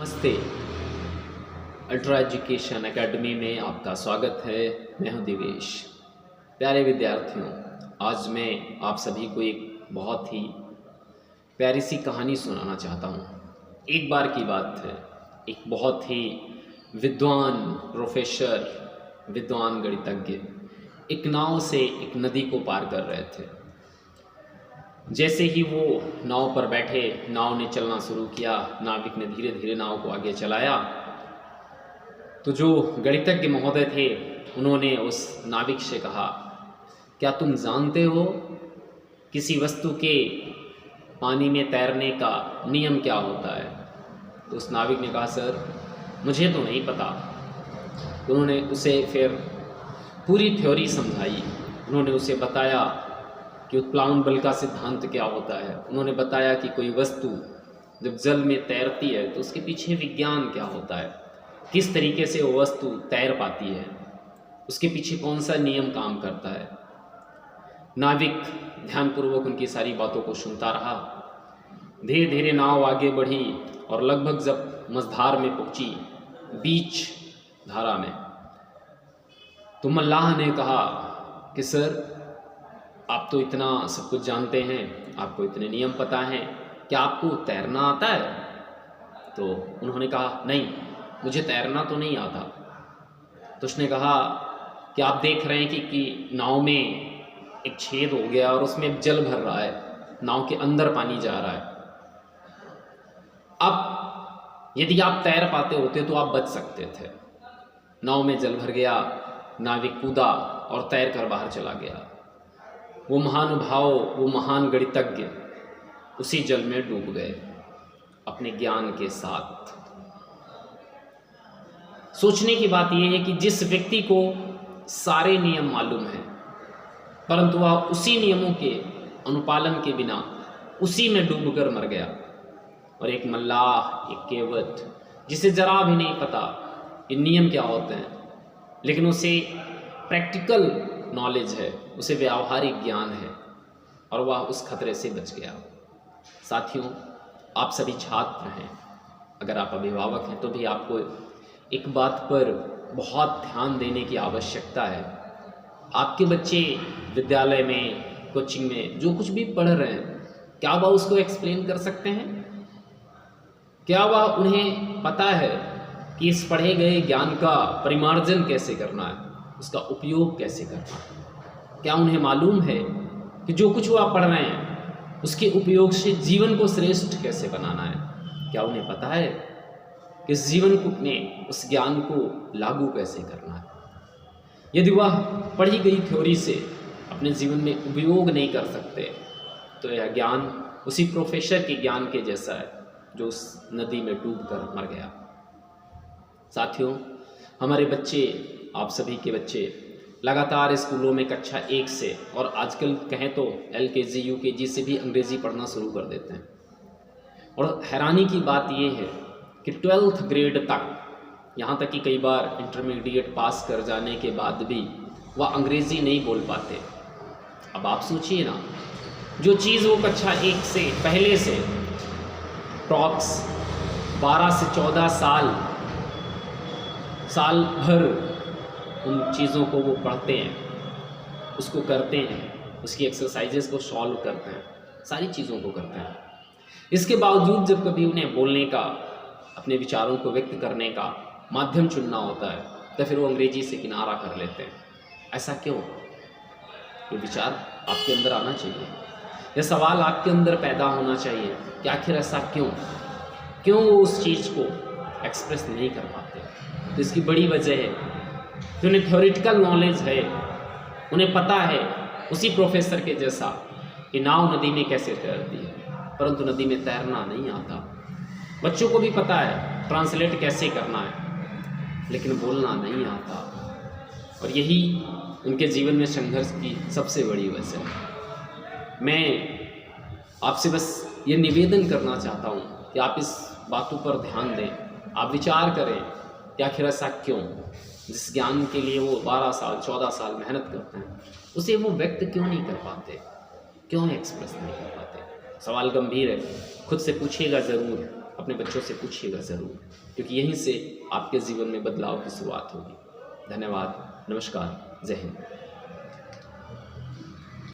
नमस्ते। Ultra education academy में आपका स्वागत है। मैं हूं दिवेश। प्यारे विद्यार्थियों, आज मैं आप सभी को एक बहुत ही प्यारी सी कहानी सुनाना चाहता हूं। एक बार की बात है, एक बहुत ही विद्वान प्रोफेसर, विद्वान गणितज्ञ एक नाव से एक नदी को पार कर रहे थे। जैसे ही वो नाव पर बैठे, नाव ने चलना शुरू किया। नाविक ने धीरे धीरे नाव को आगे चलाया तो जो गणितज्ञ महोदय थे उन्होंने उस नाविक से कहा, क्या तुम जानते हो किसी वस्तु के पानी में तैरने का नियम क्या होता है? तो उस नाविक ने कहा, सर मुझे तो नहीं पता। उन्होंने उसे फिर पूरी थ्योरी समझाई। उन्होंने उसे बताया कि उत्प्लावन बल का सिद्धांत क्या होता है। उन्होंने बताया कि कोई वस्तु जब जल में तैरती है तो उसके पीछे विज्ञान क्या होता है, किस तरीके से वो वस्तु तैर पाती है, उसके पीछे कौन सा नियम काम करता है। नाविक ध्यानपूर्वक उनकी सारी बातों को सुनता रहा। धीरे धीरे नाव आगे बढ़ी और लगभग जब मझधार में पहुंची, बीच धारा में, तो मल्लाह ने कहा कि सर आप तो इतना सब कुछ जानते हैं, आपको इतने नियम पता हैं, क्या आपको तैरना आता है? तो उन्होंने कहा, नहीं मुझे तैरना तो नहीं आता। तो उसने कहा कि आप देख रहे हैं कि नाव में एक छेद हो गया और उसमें जल भर रहा है, नाव के अंदर पानी जा रहा है। अब यदि आप तैर पाते होते तो आप बच सकते थे। नाव में जल भर गया, नाविक कूदा और तैर कर बाहर चला गया। वो महानुभाव, वो महान गणितज्ञ उसी जल में डूब गए अपने ज्ञान के साथ। सोचने की बात यह है कि जिस व्यक्ति को सारे नियम मालूम हैं परंतु वह उसी नियमों के अनुपालन के बिना उसी में डूबकर मर गया, और एक मल्लाह, एक केवट जिसे जरा भी नहीं पता ये नियम क्या होते हैं, लेकिन उसे प्रैक्टिकल नॉलेज है, उसे व्यावहारिक ज्ञान है और वह उस खतरे से बच गया। साथियों, आप सभी छात्र हैं, अगर आप अभिभावक हैं तो भी आपको एक बात पर बहुत ध्यान देने की आवश्यकता है। आपके बच्चे विद्यालय में, कोचिंग में जो कुछ भी पढ़ रहे हैं, क्या वह उसको एक्सप्लेन कर सकते हैं? क्या वह उन्हें पता है कि इस पढ़े गए ज्ञान का परिमार्जन कैसे करना है, उसका उपयोग कैसे करना है? क्या उन्हें मालूम है कि जो कुछ वो आप पढ़ रहे हैं उसके उपयोग से जीवन को श्रेष्ठ कैसे बनाना है? क्या उन्हें पता है कि इस जीवन को में उस ज्ञान को लागू कैसे करना है? यदि वह पढ़ी गई थ्योरी से अपने जीवन में उपयोग नहीं कर सकते तो यह ज्ञान उसी प्रोफेसर के ज्ञान के जैसा है जो उस नदी में डूबकर मर गया। साथियों, हमारे बच्चे, आप सभी के बच्चे लगातार स्कूलों में कक्षा 1 से और आजकल कहें तो LKG UKG से भी अंग्रेज़ी पढ़ना शुरू कर देते हैं। और हैरानी की बात यह है कि 12th ग्रेड तक, यहाँ तक कि कई बार इंटरमीडिएट पास कर जाने के बाद भी वह अंग्रेज़ी नहीं बोल पाते। अब आप सोचिए ना, जो चीज़ वो कक्षा 1 से पहले से प्रॉक्स 12 से 14 साल भर उन चीज़ों को वो पढ़ते हैं, उसको करते हैं, उसकी एक्सरसाइजेस को सॉल्व करते हैं, सारी चीज़ों को करते हैं। इसके बावजूद जब कभी उन्हें बोलने का, अपने विचारों को व्यक्त करने का माध्यम चुनना होता है तो फिर वो अंग्रेजी से किनारा कर लेते हैं। ऐसा क्यों? ये विचार आपके अंदर आना चाहिए, यह सवाल आपके अंदर पैदा होना चाहिए कि आखिर ऐसा क्यों वो उस चीज़ को एक्सप्रेस नहीं कर पाते। तो इसकी बड़ी वजह है कि उन्हें थ्योरेटिकल नॉलेज है, उन्हें पता है उसी प्रोफेसर के जैसा कि नाव नदी में कैसे तैरती है, परंतु नदी में तैरना नहीं आता। बच्चों को भी पता है ट्रांसलेट कैसे करना है, लेकिन बोलना नहीं आता। और यही उनके जीवन में संघर्ष की सबसे बड़ी वजह है। मैं आपसे बस ये निवेदन करना चाहता हूँ कि आप इस बातों पर ध्यान दें, आप विचार करें कि आखिर ऐसा क्यों। जिस ज्ञान के लिए वो 12 साल 14 साल मेहनत करते हैं उसे वो व्यक्त क्यों नहीं कर पाते, क्यों एक्सप्रेस नहीं कर पाते? सवाल गंभीर है, खुद से पूछिएगा ज़रूर। अपने बच्चों से पूछिएगा ज़रूर, क्योंकि यहीं से आपके जीवन में बदलाव की शुरुआत होगी। धन्यवाद, नमस्कार, जय हिंद।